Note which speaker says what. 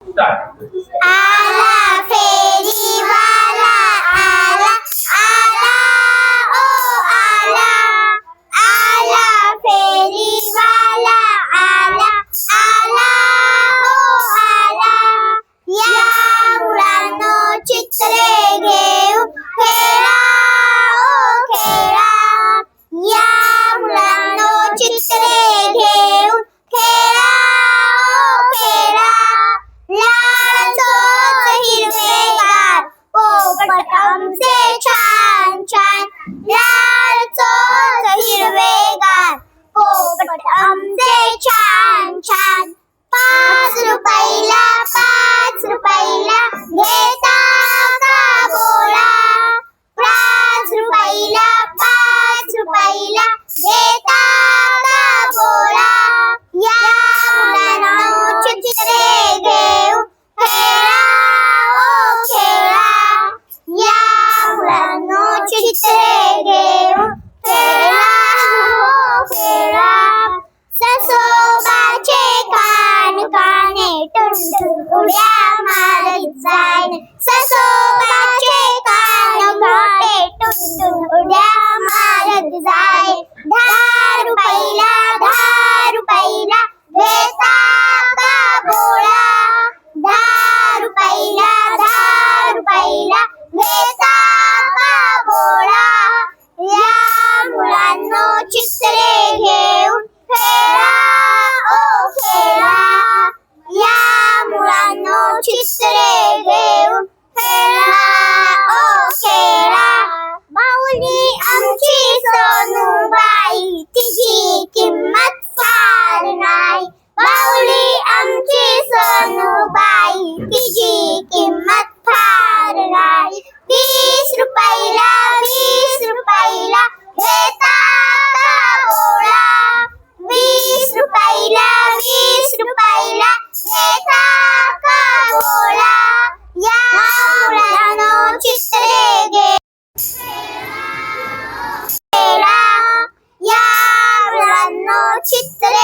Speaker 1: आला फेरीवाला आला आला ओ आला आला फेरीवाला आला आला ओ आला या मुलांनो चित्रे घेऊन खेळा ओ खेळा या मुलांनो चित्रे घेऊन खेळा ओ खेळा लाल चोच हिरवेगार पोपट आमचे छान छान लाल चोच हिरवेगार पोपट आमचे छान छान 5 रुपयाला घेता का बोला 5 रुपयाला घेता का बोला या मुलांनो चित्रे घेऊन खेळा ओ खेळा या मुलांनो चित्रे घेऊन खेळा ओ खेळा ससोबाचे कान काने टुनटुन उड्या मारत जाईन ससोबाचे कान काने टुनटुन उड्या मारत जाईन 10 रुपयाला घेता का बोला 10 रुपयाला घेता का बोला या मुलांनो चित्रे घेऊन खेळा ओ खेळा या मुलांनो चित्रे घेऊन खेळा ओ खेळा बाहुली आमची सोनूबाई तिची किंमत फार नाही बाहुली आमची सोनूबाई तिची किंमत फार नाही 20 रुपयाला घेता का बोला 20 रुपयाला घेता का बोला या मुलांनो चित्रे घेऊन खेळा या मुलांनो चित्रे